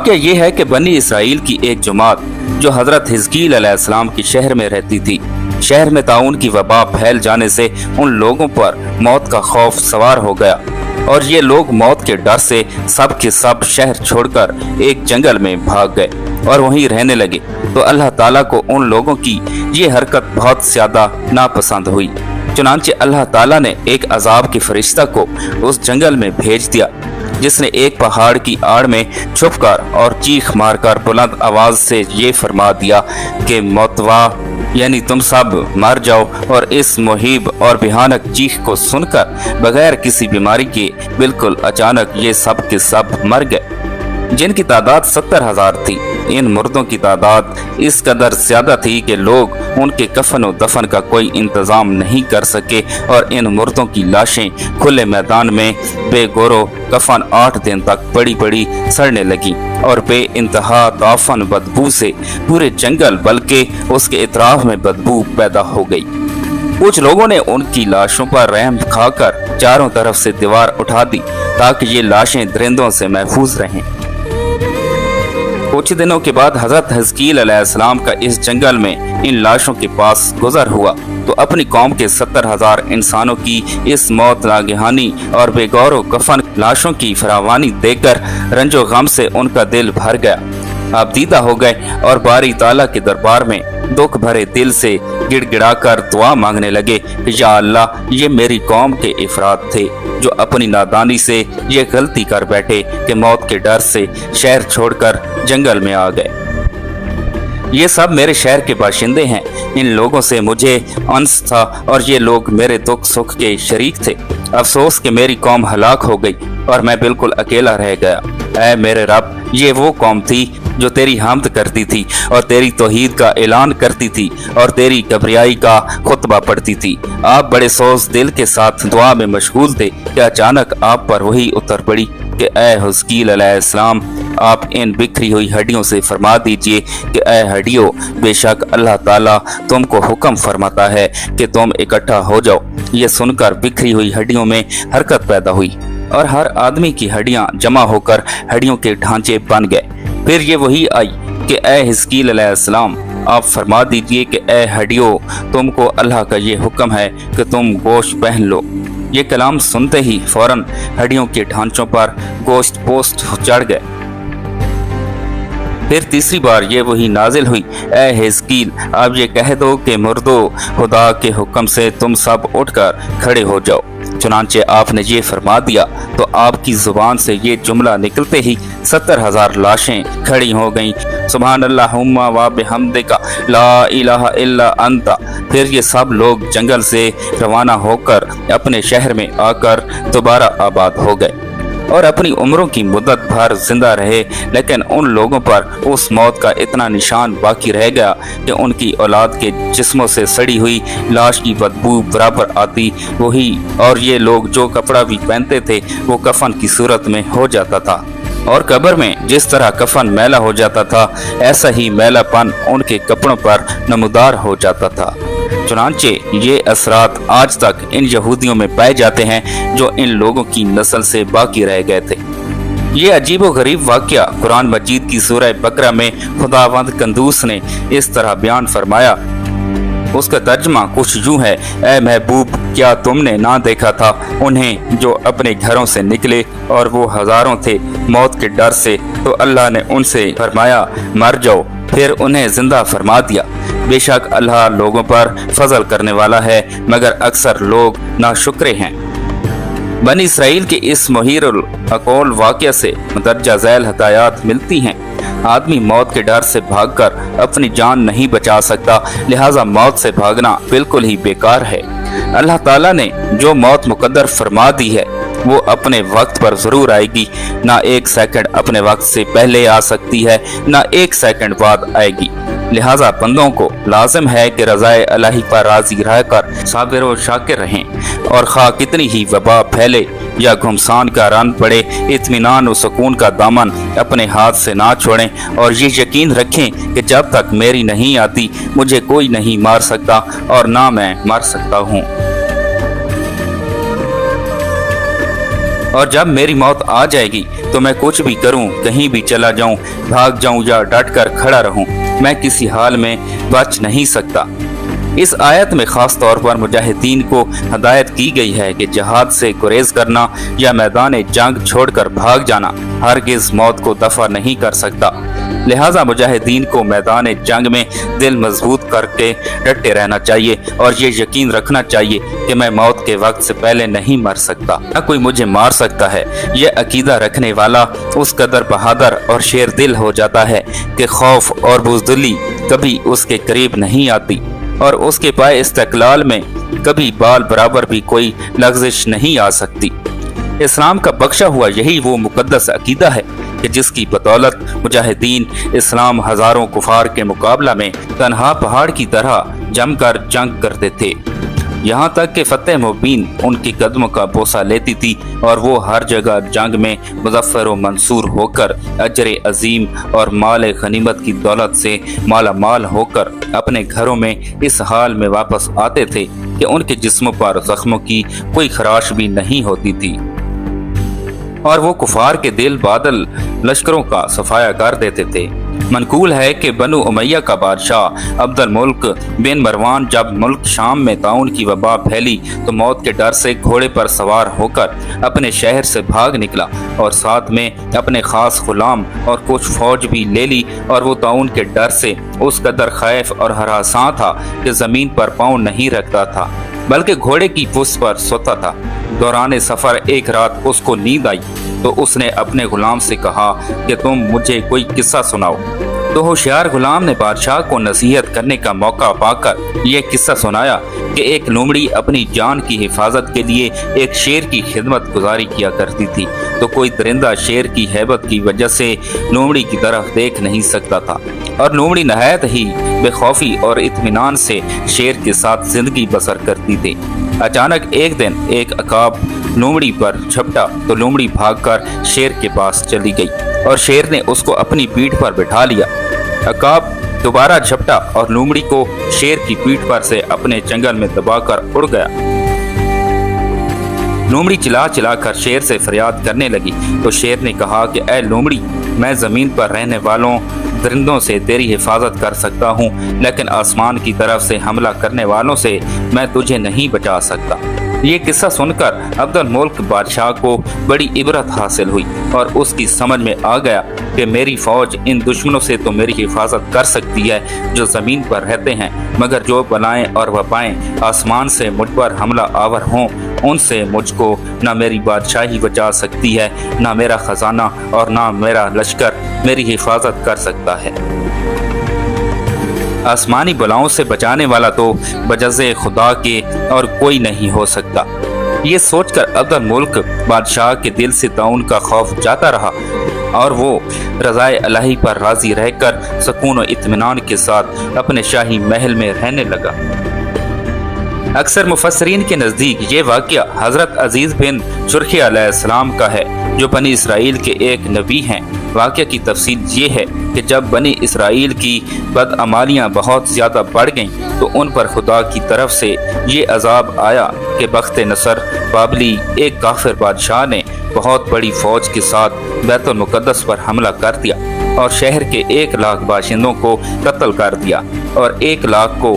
वाक़या ये है कि बनी इसराइल की एक जमात जो हज़रत हिजकील अलैहिस्सलाम के शहर में रहती थी, शहर में ताउन की वबा फैल जाने से उन लोगों पर मौत का खौफ सवार हो गया और ये लोग मौत के डर से सब के सब शहर छोड़कर एक जंगल में भाग गए और वहीं रहने लगे। तो अल्लाह ताला को उन लोगों की ये हरकत बहुत ज़्यादा नापसंद हुई। चुनांचे अल्लाह ताला ने एक अजाब के फरिश्ता को उस जंगल में भेज दिया, जिसने एक पहाड़ की आड़ में छुपकर और चीख मारकर बुलंद आवाज से ये फरमा दिया कि मौतवा यानी तुम सब मर जाओ। और इस मुहीब और भयानक चीख को सुनकर बगैर किसी बीमारी के बिल्कुल अचानक ये सब के सब मर गए, जिनकी तादाद 70,000 थी। इन मुर्दों की तादाद इस कदर ज्यादा थी कि लोग उनके कफन और दफन का कोई इंतजाम नहीं कर सके और इन मुर्दों की लाशें खुले मैदान में बेगोरो कफन 8 दिन तक पड़ी पड़ी सड़ने लगी और बे इंतहा दाफन बदबू से पूरे जंगल बल्कि उसके इतराफ में बदबू पैदा हो गई। कुछ लोगों ने उनकी लाशों पर रहम खाकर चारों तरफ से दीवार उठा दी ताकि ये लाशें दरिंदों से महफूज रहें। कुछ दिनों के बाद हजरत हिजकील अलैहिस्सलाम का इस जंगल में इन लाशों के पास गुजर हुआ तो अपनी कौम के 70,000 इंसानों की इस मौत नागहानी और बेगौर कफन लाशों की फरावानी देखकर रंजो गम से उनका दिल भर गया, आबदीदा हो गए और बारी ताला के दरबार में दुख भरे दिल से गिड़गिड़ाकर दुआ मांगने लगे कि या अल्लाह, ये मेरी कौम के इफराद थे जो अपनी नादानी से ये गलती कर बैठे कि मौत के डर से शहर छोड़कर जंगल में आ गए। ये सब मेरे शहर के बाशिंदे हैं, इन लोगों से मुझे अंश था और ये लोग मेरे दुख सुख के शरीक थे। अफसोस कि मेरी कौम हलाक हो गई और मैं बिल्कुल अकेला रह गया। ऐ मेरे रब, ये वो कौम थी जो तेरी हमद करती थी और तेरी तौहीद का ऐलान करती थी और तेरी कबरियाई का खुतबा पढ़ती थी। आप बड़े सोच दिल के साथ दुआ में मशगूल थे कि अचानक आप पर वही उतर पड़ी कि ऐ हिजकील अलैहिस्सलाम, आप इन बिखरी हुई हड्डियों से फरमा दीजिए कि ऐ हड्डियों, बेशक अल्लाह ताला तुमको हुक्म फरमाता है कि तुम इकट्ठा हो जाओ। ये सुनकर बिखरी हुई हड्डियों में हरकत पैदा हुई और हर आदमी की हड्डियां जमा होकर हड्डियों के ढांचे बन गए। फिर ये वही आई कि ऐ हिजकील अलैहिस्सलाम, आप फरमा दीजिए कि ऐ हड्डियों, तुमको अल्लाह का ये हुक्म है कि तुम गोश्त पहन लो। ये कलाम सुनते ही फौरन हड्डियों के ढांचों पर गोश्त पोस्ट चढ़ गए। फिर तीसरी बार ये वही नाजिल हुई, ऐ हिजकील, अब ये कह दो कि मुर्दो, खुदा के हुक्म से तुम सब उठकर खड़े हो जाओ। चुनांचे आपने ये फरमा दिया तो आपकी जुबान से ये जुमला निकलते ही 70,000 लाशें खड़ी हो गईं। सुभान अल्लाहुम्मा व बिहम्दिका ला इलाहा इल्ला अंता। फिर ये सब लोग जंगल से रवाना होकर अपने शहर में आकर दोबारा आबाद हो गए और अपनी उम्रों की मुद्दत भर जिंदा रहे। लेकिन उन लोगों पर उस मौत का इतना निशान बाकी रह गया कि उनकी औलाद के जिस्मों से सड़ी हुई लाश की बदबू बराबर आती वही, और ये लोग जो कपड़ा भी पहनते थे वो कफन की सूरत में हो जाता था और कब्र में जिस तरह कफन मैला हो जाता था ऐसा ही मैलापन उनके कपड़ों पर नमूदार हो जाता था। चुनांचे ये असरात आज तक इन यहूदियों में पाए जाते हैं जो इन लोगों की नस्ल से बाकी रह गए थे। ये अजीब व गरीब वाक़या कुरान मजीद की सूरह बकरा में खुदावंद कंदूस ने इस तरह बयान फरमाया। उसका तर्जमा कुछ यूं है, ऐ महबूब, क्या तुमने ना देखा था उन्हें जो अपने घरों से निकले और वो हजारों थे मौत के डर से, तो अल्लाह ने उनसे फरमाया मर जाओ, फिर उन्हें जिंदा फरमा दिया। बेशक अल्लाह लोगों पर फजल करने वाला है, मगर अक्सर लोग नाशुक्रे हैं। बनी इसराइल के इस मुहीरुल अकौल वाक़या से मदरजा झैल हदायत मिलती हैं। आदमी मौत के डर से भागकर अपनी जान नहीं बचा सकता, लिहाजा मौत से भागना बिल्कुल ही बेकार है। अल्लाह ताला ने जो मौत मुकद्दर फरमा दी है वो अपने वक्त पर जरूर आएगी। ना एक सेकंड अपने वक्त से पहले आ सकती है, ना एक सेकंड बाद आएगी। लिहाजा बंदों को लाजिम है कि रज़ाए इलाही पर राजी रहकर साबिर और शाकिर रहें और खा कितनी ही वबा फैले या घुमसान का रन पड़े, इत्मीनान और सुकून का दामन अपने हाथ से ना छोड़ें और ये यकीन रखें कि जब तक मेरी नहीं आती मुझे कोई नहीं मार सकता और ना मैं मर सकता हूँ। और जब मेरी मौत आ जाएगी तो मैं कुछ भी करूं, कहीं भी चला जाऊं, भाग जाऊं या डट कर खड़ा रहूं, मैं किसी हाल में बच नहीं सकता। इस आयत में खास तौर पर मुजाहिदीन को हदायत की गई है कि जहाद से गुरेज करना या मैदान जंग छोड़कर भाग जाना हरगिज मौत को दफा नहीं कर सकता। लिहाजा मुजाहिदीन को मैदान जंग में दिल मजबूत करके डटे रहना चाहिए और ये यकीन रखना चाहिए कि मैं मौत के वक्त से पहले नहीं मर सकता, न कोई मुझे मार सकता है। यह अकीदा रखने वाला उस कदर बहादुर और शेर दिल हो जाता है कि खौफ और बुज़दिली कभी उसके करीब नहीं आती और उसके पाए इस्तक़लाल में कभी बाल बराबर भी कोई लग़ज़िश नहीं आ सकती। इस्लाम का बख्शा हुआ यही वो मुक़द्दस अकीदा है कि जिसकी बदौलत मुजाहिदीन इस्लाम हज़ारों कुफार के मुकाबला में तन्हा पहाड़ की तरह जमकर जंग करते थे, यहाँ तक कि फतेह मुबीन उनके कदमों का बोसा लेती थी और वो हर जगह जंग में मुज़फ़्फ़र व मंसूर होकर अजर अजीम और माल गनीमत की दौलत से माला माल होकर अपने घरों में इस हाल में वापस आते थे कि उनके जिस्मों पर जख्मों की कोई खराश भी नहीं होती थी और वो कुफार के दिल बादल लश्करों का सफाया कर देते थे। मनकूल है कि बनु उमैया का बादशाह अब्दुल मुल्क बिन मरवान जब मुल्क शाम में ताउन की वबा फैली तो मौत के डर से घोड़े पर सवार होकर अपने शहर से भाग निकला और साथ में अपने खास गुलाम और कुछ फौज भी ले ली और वो ताउन के डर से उस कदर खैफ और हरासां था कि जमीन पर पाँव नहीं रखता था बल्कि घोड़े की पुष्ट पर सोता था। दौरान सफर एक रात उसको नींद आई तो उसने अपने गुलाम से कहा कि तुम मुझे कोई किस्सा सुनाओ। तो होशियार गुलाम ने बादशाह को नसीहत करने का मौका पाकर यह किस्सा सुनाया कि एक लोमड़ी अपनी जान की हिफाजत के लिए एक शेर की खिदमत गुजारी किया करती थी, तो कोई दरिंदा शेर की हैबत की वजह से लोमड़ी की तरफ देख नहीं सकता था और लोमड़ी नहायत ही बेखौफी और इत्मीनान से शेर के साथ जिंदगी बसर करती थी। अचानक एक दिन एक अकाब लोमड़ी पर झपटा तो लोमड़ी भागकर शेर के पास चली गई और शेर ने उसको अपनी पीठ पर बिठा लिया। अकाब दोबारा झपटा और लोमड़ी को शेर की पीठ पर से अपने जंगल में दबाकर उड़ गया। लोमड़ी चिल्ला चिल्ला कर शेर से फरियाद करने लगी तो शेर ने कहा कि ऐ लोमड़ी, मैं जमीन पर रहने वालों दरिंदों से तेरी हिफाजत कर सकता हूँ, लेकिन आसमान की तरफ से हमला करने वालों से मैं तुझे नहीं बचा सकता। ये किस्सा सुनकर अब्दुल मुल्क बादशाह को बड़ी इबरत हासिल हुई और उसकी समझ में आ गया कि मेरी फौज इन दुश्मनों से तो मेरी हिफाजत कर सकती है जो ज़मीन पर रहते हैं, मगर जो बलाएं और वबाएं आसमान से मुझ पर हमला आवर हों उनसे मुझको ना मेरी बादशाही बचा सकती है, ना मेरा खजाना और ना मेरा लश्कर मेरी हिफाजत कर सकता है। आसमानी बलाओं से बचाने वाला तो बजज़े खुदा के और कोई नहीं हो सकता। ये सोचकर अब्दुल मुल्क बादशाह के दिल से ताउन का खौफ जाता रहा और वो रज़ाए इलाही पर राज़ी रहकर सुकून और इत्मीनान के साथ अपने शाही महल में रहने लगा। अक्सर मुफस्सरीन के नज़दीक ये वाक़या हज़रत अजीज़ बिन शुरखी अलैहिस्सलाम का है जो बनी इसराइल के एक नबी हैं। वाक़या की तफसील ये है कि जब बनी इसराइल की बदअमालियाँ बहुत ज़्यादा बढ़ गईं तो उन पर खुदा की तरफ से ये अजाब आया कि बख्त नसर बाबली एक काफिर बादशाह ने बहुत बड़ी फौज के साथ बैतुल मुक़द्दस पर हमला कर दिया और शहर के 1 लाख बाशिंदों को कत्ल कर दिया और 1 लाख को